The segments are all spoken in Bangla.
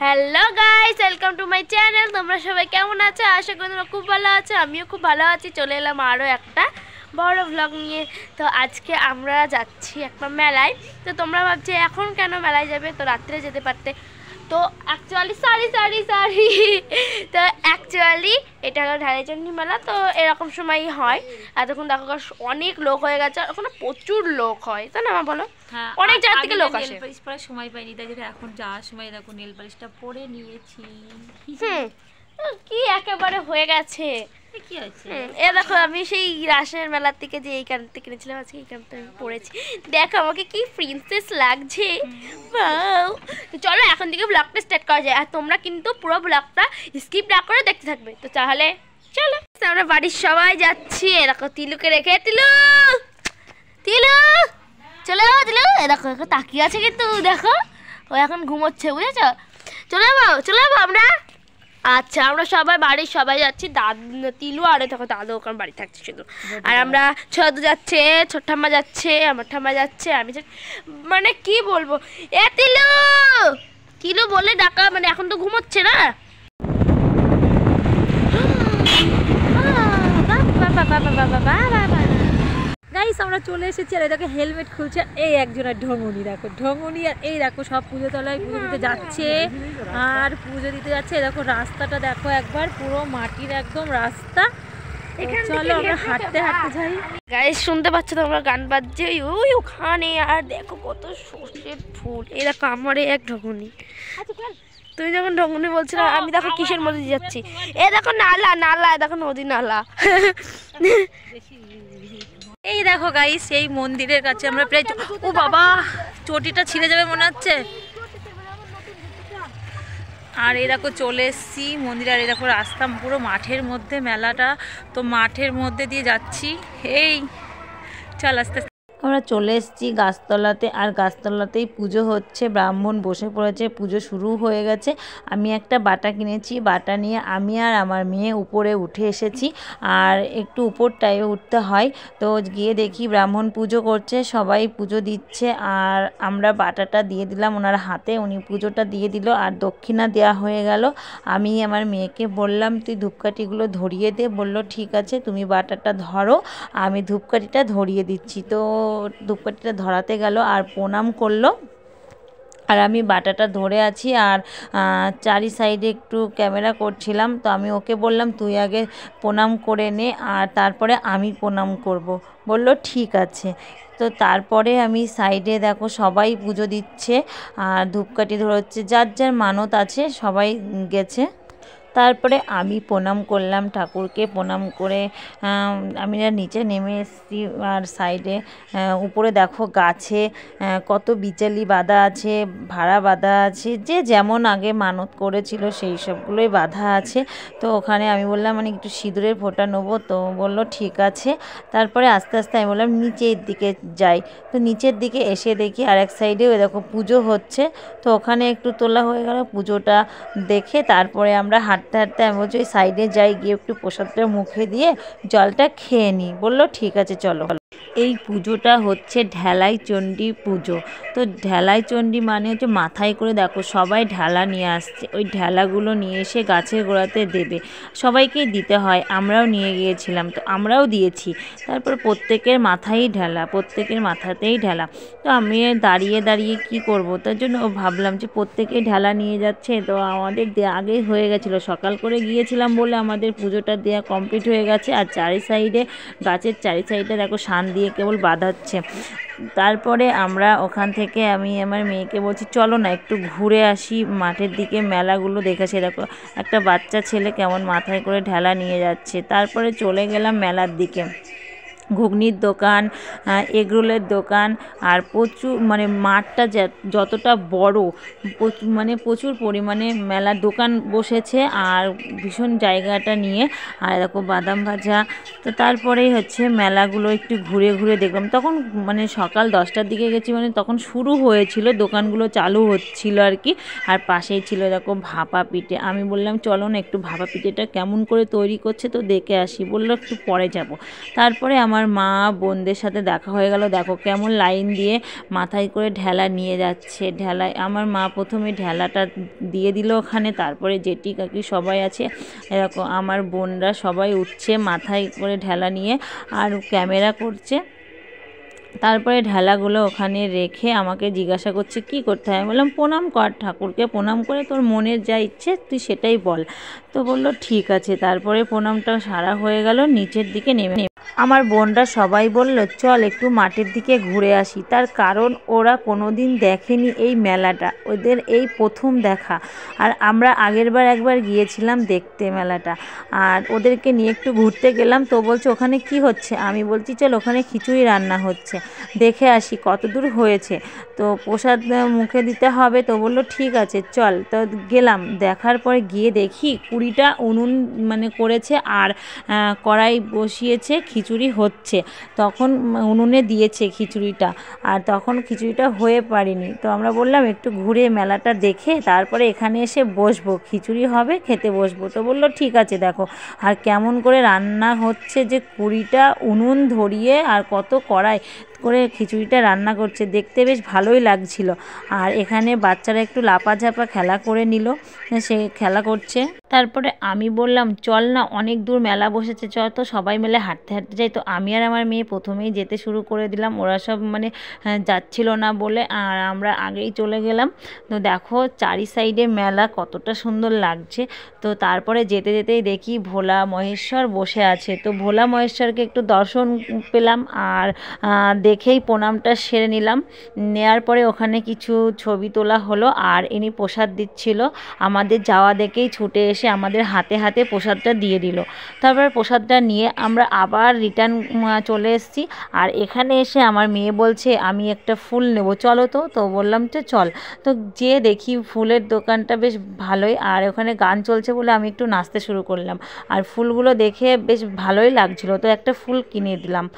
Hello guys, welcome to my channel. তোমরা সবাই কেমন আছো? আশা করি তোমরা খুব ভালো আছো। আমিও খুব ভালো আছি। চলে এলাম আরও একটা বড় ভ্লগ নিয়ে। তো আজকে আমরা যাচ্ছি একটা মেলায়। তো তোমরা ভাবছো এখন কেন মেলায় যাবে, তো রাত্রে যেতে পারতে। তো অ্যাকচুয়ালি সরি তো অ্যাকচুয়ালি এটা হলো ঢালাইচন্ডী মেলা। তো এরকম সময়ই হয়। এতক্ষণ দেখো অনেক লোক হয়ে গেছে, ওখানে প্রচুর লোক হয়, তাই না মা বলো? অনেক জায়গা থেকে লোক আসে। নেল পালিশ পরার সময় পাইনি, তাই জন্য এখন যাওয়ার সময় দেখো নেল পালিশটা পরে নিয়েছি। কি একেবারে হয়ে গেছে। কি হয়েছে এ দেখো, আমি সেই রাসের মেলার থেকে যে এই কানটা কিনেছিলাম, আজকে এই কানটা আমি পরেছি। দেখো আমাকে কি প্রিন্সেস লাগছে। তো চলো এখন থেকে ব্লগটা স্টার্ট করা যায়। আর তোমরা কিন্তু পুরো ব্লগটা স্কিপ না করে দেখতে থাকবে। তো তাহলে চলো, আমরা বাড়ির সবাই যাচ্ছি। এরকম তিলুকে রেখে তিলু চলে যাবো। তিলু দেখো তাকিয়ে আছে, কিন্তু দেখো ও এখন ঘুমোচ্ছে, বুঝেছো? চলে যাবো আমরা। আচ্ছা, আমরা সবাই বাড়ির সবাই যাচ্ছি। তিলু আর দেখো দাদু ওখানে বাড়ি থাকছে শুধু। আর আমরা ছোট যাচ্ছে, ছোট ঠাম্মা যাচ্ছে, আমার ঠাম্মা যাচ্ছে, আমি মানে কি বলবো, এ তিলু তিলু বলে ডাকা, মানে এখন তো ঘুমোচ্ছে না। গাইস, আমরা চলে এসেছি। আর দেখো হেলমেট খুলছে এই একজনের ঢঙ্গনি, দেখো ঢঙ্গনি। আর এই দেখো সব পুজো তলায় পুজো দিতে যাচ্ছে। আর পুজো দিতে যাচ্ছে, দেখো রাস্তাটা দেখো একবার, পুরো মাটির একদম রাস্তা। চলো আমরা হাঁটতে হাঁটতে যাই। গাইস শুনতে পাচ্ছ তোমরা, গান বাজছে ওই ওখানে। আর দেখো কত সর্ষের ফুল। এই দেখো আমার এক ঢঙ্গনি। তুমি যখন ঢঙ্গনি বলছিলে, আমি দেখো কিসের মধ্যে যাচ্ছি। এ দেখো নালা, দেখো নদী নালা। এই দেখো গাইস, এই মন্দিরের কাছে আমরা প্রায়, ও বাবা চটিটা ছিঁড়ে যাবে মনে হচ্ছে। আর এই দেখো চলে এসছি মন্দিরে। আর এই দেখো রাস্তা পুরো মাঠের মধ্যে, মেলাটা তো মাঠের মধ্যে দিয়ে যাচ্ছি। এই চল আস্তে আস্তে আমরা চলে এসেছি গাছতলাতে। আর গাছতলাতেই পুজো হচ্ছে, ব্রাহ্মণ বসে পড়েছে, পুজো শুরু হয়ে গেছে। আমি একটা বাটা কিনেছি, বাটা নিয়ে আমি আর আমার মেয়ে উপরে উঠে এসেছি। আর একটু উপরটায় উঠতে হয়। তো গিয়ে দেখি ব্রাহ্মণ পুজো করছে, সবাই পুজো দিচ্ছে। আর আমরা বাটাটা দিয়ে দিলাম ওনার হাতে, উনি পুজোটা দিয়ে দিল। আর দক্ষিণা দেওয়া হয়ে গেল। আমি আমার মেয়েকে বললাম তুই ধূপকাঠিগুলো ধরিয়ে দে। বলল ঠিক আছে, তুমি বাটাটা ধরো, আমি ধূপকাঠিটা ধরিয়ে দিচ্ছি। তো ধূপকাঠিটা ধরাতে গেল আর প্রণাম করলো। আর আমি বাটাটা ধরে আছি। আর চারি সাইডে একটু ক্যামেরা করছিলাম। তো আমি ওকে বললাম তুই আগে প্রণাম করে নে, আর তারপরে আমি প্রণাম করব। বলল ঠিক আছে। তো তারপরে আমি সাইডে দেখো সবাই পুজো দিচ্ছে আর ধূপকাঠি ধরছে, যার যার মানত আছে সবাই গেছে। তারপরে আমি প্রণাম করলাম, ঠাকুরকে প্রণাম করে আমি নিচে নেমে এসেছি। আর সাইডে উপরে দেখো গাছে কত বিচালি বাঁধা আছে, ভাড়া বাঁধা আছে, যে যেমন আগে মানত করেছিল সেই সবগুলোই বাঁধা আছে। তো ওখানে আমি বললাম মানে একটু সিঁদুরের ফোঁটা নেবো। তো বললো ঠিক আছে। তারপরে আস্তে আস্তে আমি বললাম নিচের দিকে যাই। তো নিচের দিকে এসে দেখি আর এক সাইডেও দেখো পুজো হচ্ছে। তো ওখানে একটু তোলা হয়ে গেল পুজোটা দেখে। তারপরে আমরা হাঁটতে হাঁটতে আমি বলছি ওই সাইডে যাই, গিয়ে একটু প্রসাদটা মুখে দিয়ে জলটা খেয়ে নিই। বললো ঠিক আছে চলো। এই পুজোটা হচ্ছে ঢেলাই চণ্ডী পুজো। তো ঢেলাই চণ্ডী মানে হচ্ছে মাথায় করে দেখো সবাই ঢালা নিয়ে আসছে। ওই ঢালাগুলো নিয়ে এসে গাছের গোড়াতে দেবে, সবাইকেই দিতে হয়। আমরাও নিয়ে গিয়েছিলাম, তো আমরাও দিয়েছি। তারপর প্রত্যেকের মাথায় ঢালা, প্রত্যেকের মাথাতেই ঢালা। তো আমি দাঁড়িয়ে দাঁড়িয়ে কি করব, তার জন্য ভাবলাম যে প্রত্যেকেই ঢালা নিয়ে যাচ্ছে। তো আমাদের আগেই হয়ে গেছিলো, সকাল করে গিয়েছিলাম বলে আমাদের পুজোটা দেওয়া কমপ্লিট হয়ে গেছে। আর চারি সাইডে গাছের চারি সাইডে দেখো শান দিয়ে কেবল বাঁধাচ্ছে। তারপরে আমরা ওখান থেকে আমি আমার মেয়েকে বলছি চলো না একটু ঘুরে আসি মাঠের দিকে, মেলাগুলো দেখেছে। দেখো একটা বাচ্চা ছেলে কেমন মাথায় করে ঢেলা নিয়ে যাচ্ছে। তারপরে চলে গেলাম মেলার দিকে। ঘুগনির দোকান, এগরোলের দোকান, আর প্রচুর মানে মাঠটা যতটা বড়, মানে প্রচুর পরিমাণে মেলার দোকান বসেছে আর ভীষণ জায়গাটা নিয়ে। আর দেখো বাদাম ভাজা। তো তারপরেই হচ্ছে মেলাগুলো একটু ঘুরে ঘুরে দেখলাম। তখন মানে সকাল 10টার দিকে গেছি, মানে তখন শুরু হয়েছিল, দোকানগুলো চালু হচ্ছিল আর কি। আর পাশেই ছিল দেখো ভাপা পিঠে। আমি বললাম চলো না একটু ভাপা পিঠেটা কেমন করে তৈরি করছে তো দেখে আসি। বললো একটু পরে যাব। তারপরে আমার মা বোনদের সাথে দেখা হয়ে গেল। দেখো কেমন লাইন দিয়ে মাথায় করে ঢেলা নিয়ে যাচ্ছে। ঢেলায় আমার মা প্রথমে ঢেলাটা দিয়ে দিল ওখানে, তারপরে জেঠি কাকি সবাই আছে, এরকম আমার বোনরা সবাই উঠছে মাথায় করে ঢেলা নিয়ে আর ক্যামেরা করছে। তারপরে ঢেলাগুলো ওখানে রেখে আমাকে জিজ্ঞাসা করছে কি করতে হয়। আমি বললাম প্রণাম কর, ঠাকুরকে প্রণাম করে তোর মনের যা ইচ্ছে তুই সেটাই বল। তো বললো ঠিক আছে। তারপরে প্রণামটা সারা হয়ে গেল, নিচের দিকে নেমে আমার বোনরা সবাই বলল চল একটু মাঠের দিকে ঘুরে আসি। তার কারণ ওরা কোনোদিন দেখেনি এই মেলাটা, ওদের এই প্রথম দেখা। আর আমরা আগেরবার একবার গিয়েছিলাম দেখতে মেলাটা, আর ওদেরকে নিয়ে একটু ঘুরতে গেলাম। তো বলছে ওখানে কি হচ্ছে, আমি বলছি চল ওখানে খিচুড়ি রান্না হচ্ছে, দেখে আসি কত দূর হয়েছে, তো প্রসাদ মুখে দিতে হবে। তো বললো ঠিক আছে চল। তো গেলাম, দেখার পরে গিয়ে দেখি 20টা উনুন মানে করেছে আর কড়াই বসিয়েছে, খিচুড়ি হচ্ছে। তখন উনুনে দিয়েছে খিচুড়িটা, আর তখন খিচুড়িটা হয়ে পারেনি। তো আমরা বললাম একটু ঘুরে মেলাটা দেখে তারপরে এখানে এসে বসবো, খিচুড়ি হবে খেতে বসবো। তো বললো ঠিক আছে। দেখো আর কেমন করে রান্না হচ্ছে, যে 20টা উনুন ধরিয়ে আর কত কড়াই করে খিচুড়িটা রান্না করছে, দেখতে বেশ ভালোই লাগছিল। আর এখানে বাচ্চারা একটু লাপাঝাপা খেলা করে নিল, সে খেলা করছে। তারপরে আমি বললাম চল না, অনেক দূর মেলা বসেছে, চল তো সবাই মিলে হাঁটতে হাঁটতে যাই। তো আমি আর আমার মেয়ে প্রথমেই যেতে শুরু করে দিলাম, ওরা সব মানে যাচ্ছিল না বলে, আর আমরা আগেই চলে গেলাম। তো দেখো চারি সাইডে মেলা কতটা সুন্দর লাগছে। তো তারপরে যেতে যেতেই দেখি ভোলা মহেশ্বর বসে আছে। তো ভোলা মহেশ্বরকে একটু দর্শন পেলাম, আর দেখেই প্রণামটা সেরে নিলাম। নেয়ার পরে ওখানে কিছু ছবি তোলা হলো, আর ইনি প্রসাদ দিচ্ছিল। আমাদের যাওয়া দেখেই ছুটে এসে আমাদের হাতে হাতে প্রসাদটা দিয়ে দিল। তারপরে প্রসাদটা নিয়ে আমরা আবার রিটার্ন চলে এসেছি। আর এখানে এসে আমার মেয়ে বলছে আমি একটা ফুল নেব, চলো তো। তো বললাম যে চল। তো যে দেখি ফুলের দোকানটা বেশ ভালোই, আর ওখানে গান চলছে বলে আমি একটু নাচতে শুরু করলাম। আর ফুলগুলো দেখে বেশ ভালোই লাগছিল, তো একটা ফুল কিনে দিলাম।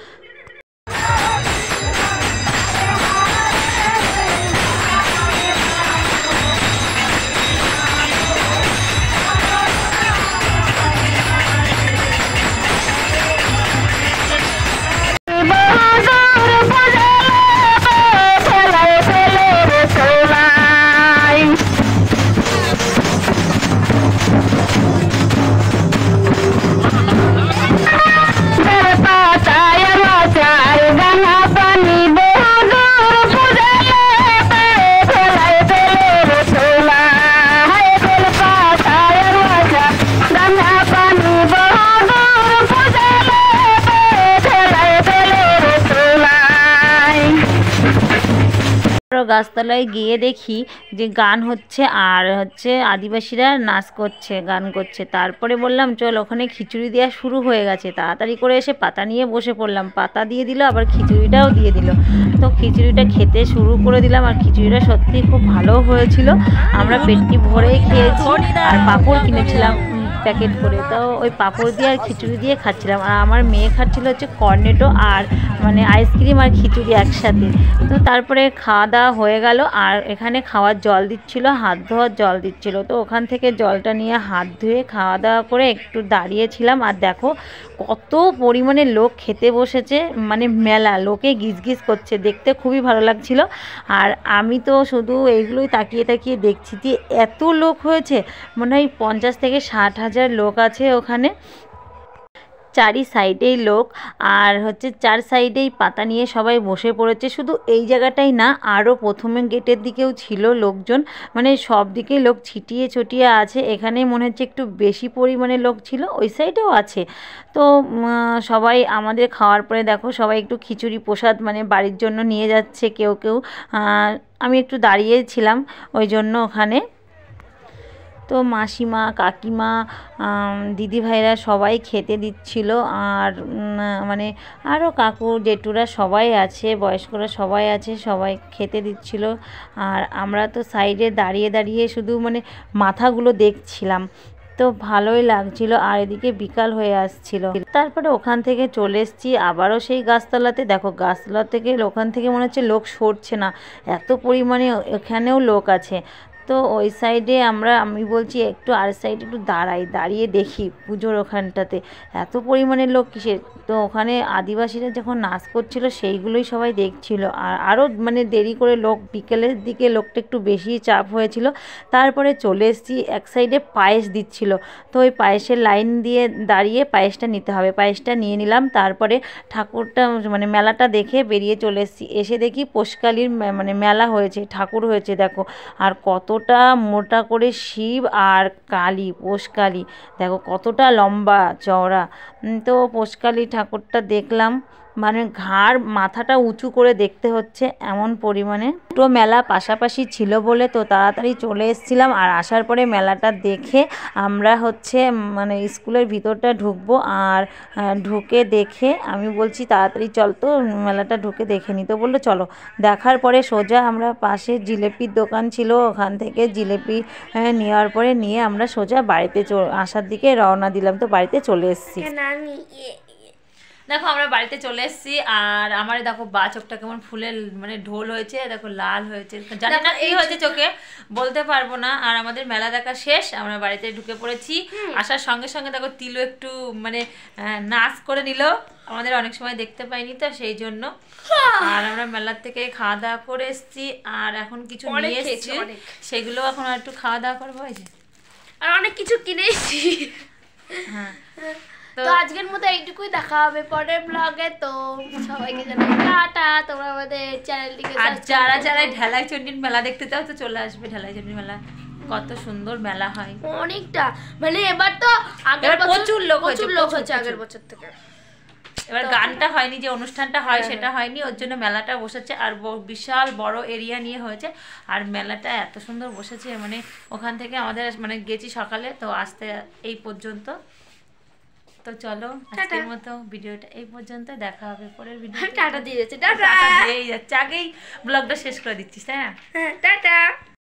গাছতলায় গিয়ে দেখি যে গান হচ্ছে, আর হচ্ছে আদিবাসীরা নাচ করছে, গান করছে। তারপরে বললাম চল, ওখানে খিচুড়ি দেওয়া শুরু হয়ে গেছে। তাড়াতাড়ি করে এসে পাতা নিয়ে বসে পড়লাম, পাতা দিয়ে দিল আবার খিচুড়িটাও দিয়ে দিল। তো খিচুড়িটা খেতে শুরু করে দিলাম, আর খিচুড়িটা সত্যি খুব ভালো হয়েছিল। আমরা পেটটি ভরেই খেয়েছি, আর পাঁপড় কিনেছিলাম প্যাকেট করে। তো ওই পাঁপড় দিয়ে আর খিচুড়ি দিয়ে খাচ্ছিলাম। আর আমার মেয়ে খাচ্ছিল হচ্ছে কর্নেটো আর মানে আইসক্রিম আর খিচুড়ি একসাথে। তো তারপরে খাওয়া দাওয়া হয়ে গেল, আর এখানে খাওয়ার জল দিচ্ছিল, হাত ধোয়ার জল দিচ্ছিল। তো ওখান থেকে জলটা নিয়ে হাত ধুয়ে খাওয়া দাওয়া করে একটু দাঁড়িয়েছিলাম। আর দেখো কত পরিমাণে লোক খেতে বসেছে, মানে মেলা, লোকে গিজগিজ করছে, দেখতে খুবই ভালো লাগছিল। আর আমি তো শুধু এইগুলোই তাকিয়ে তাকিয়ে দেখছি যে এত লোক হয়েছে, মনে হয় 50 থেকে 60,000 লোক আছে ওখানে। চারি সাইডেই লোক, আর হচ্ছে 4 সাইডেই পাতা নিয়ে সবাই বসে পড়েছে। শুধু এই জায়গাটাই না, আরও প্রথমে গেটের দিকেও ছিল লোকজন, মানে সব দিকেই লোক ছিটিয়ে ছটিয়ে আছে। এখানে মনে হচ্ছে একটু বেশি পরিমাণে লোক ছিল, ওই সাইডেও আছে। তো সবাই আমাদের খাওয়ার পরে দেখো সবাই একটু খিচুড়ি প্রসাদ মানে বাড়ির জন্য নিয়ে যাচ্ছে কেউ কেউ। আমি একটু দাঁড়িয়েছিলাম ওই জন্য ওখানে। তো মাসিমা, কাকিমা, দিদিভাইরা সবাই খেতে দিচ্ছিল, আর মানে আরও কাকু জেঠুরা সবাই আছে, বয়স্করা সবাই আছে, সবাই খেতে দিচ্ছিল। আর আমরা তো সাইডে দাঁড়িয়ে দাঁড়িয়ে শুধু মানে মাথাগুলো দেখছিলাম, তো ভালোই লাগছিল। আর এদিকে বিকাল হয়ে আসছিল। তারপরে ওখান থেকে চলে এসেছি আবারও সেই গাছতলাতে। দেখো গাছতলা থেকে ওখান থেকে মনে হচ্ছে লোক সরছে না, এত পরিমাণে এখানেও লোক আছে। তো ওই সাইডে আমি বলছি একটু আর সাইডে একটু দাঁড়িয়ে দেখি পুজোর ওখানটাতে এত পরিমাণে লোক কিসের। তো ওখানে আদিবাসীরা যখন নাচ করছিল সেইগুলোই সবাই দেখছিল। আর আরও মানে দেরি করে লোক, বিকেলের দিকে লোকটা একটু বেশি চাপ হয়েছিল। তারপরে চলে এসেছি, এক সাইডে পায়েস দিচ্ছিল, তো ওই পায়েসের লাইন দিয়ে দাঁড়িয়ে পায়েসটা নিতে হবে। পায়েসটা নিয়ে নিলাম, তারপরে ঠাকুরটা মানে মেলাটা দেখে বেরিয়ে চলে এসেছি। এসে দেখি পোষকালীর মানে মেলা হয়েছে, ঠাকুর হয়েছে দেখো। আর কতটা মোটা করে শিব আর কালী, পোষকালী দেখো কতটা লম্বা চওড়া। তো পোষকালী ঠাকুরটা দেখলাম, মানে ঘাড় মাথাটা উঁচু করে দেখতে হচ্ছে এমন পরিমাণে। দুটো মেলা পাশাপাশি ছিল বলে তো তাড়াতাড়ি চলে এসেছিলাম। আর আসার পরে মেলাটা দেখে আমরা হচ্ছে মানে স্কুলের ভিতরটা ঢুকবো। আর ঢুকে দেখে আমি বলছি তাড়াতাড়ি চল তো মেলাটা ঢুকে দেখে নিই। তো বললো চলো। দেখার পরে সোজা আমরা পাশে জিলেপির দোকান ছিল, ওখান থেকে জিলেপি নেওয়ার পরে নিয়ে আমরা সোজা বাড়িতে আসার দিকে রওনা দিলাম। তো বাড়িতে চলে এসেছি। দেখো আমরা বাড়িতে চলে এসেছি। আর আমার দেখো বা চোখটা কেমন ফুলের মানে ঢোল হয়েছে, দেখো লাল হয়েছে, জানি না কি হয়েছে চোখে, বলতে পারবো না। আর আমাদের মেলা দেখা শেষ, আমরা বাড়িতে ঢুকে পড়েছি। আসার সঙ্গে সঙ্গে দেখো তিলু একটু মানে নাচ করে নিল, আমাদের অনেক সময় দেখতে পাইনি তো সেই জন্য। আর আমরা মেলার থেকে খাওয়া দাওয়া করে এসেছি। আর এখন কিছু নিয়ে এসেছি, সেগুলো এখন একটু খাওয়া দাওয়া করবো। আর অনেক কিছু কিনে এসেছি। হ্যাঁ, তো আজকের মতো এইটুকুই, দেখা হবে পরের ব্লগে। তো সবাইকে জানাই টাটা। তোমরা আমাদের চ্যানেলটিকে, আর যারা যারা ঢালাই চণ্ডীর মেলা দেখতে চাও তো চলে আসবে। ঢালাই চণ্ডীর মেলা কত সুন্দর মেলা হয়, অনেকটা মানে এবার তো আগের বছর প্রচুর লোক হয়েছে আগের বছর থেকে। এবার গানটা হয়নি, যে অনুষ্ঠানটা হয় সেটা হয়নি, ওর জন্য মেলাটা বসেছে। আর বিশাল বড় এরিয়া নিয়ে হয়েছে। আর মেলাটা এত সুন্দর বসেছে, মানে ওখান থেকে আমাদের মানে গেছি সকালে, তো আসতে এই পর্যন্ত। তো চলো আজকের মতো ভিডিওটা এই পর্যন্ত, দেখা হবে পরের ভিডিও। টাটা দিয়ে যাচ্ছে, টাটা দিয়ে যাচ্ছে, আগেই ব্লগটা শেষ করে দিচ্ছিস তাই না? টাটা।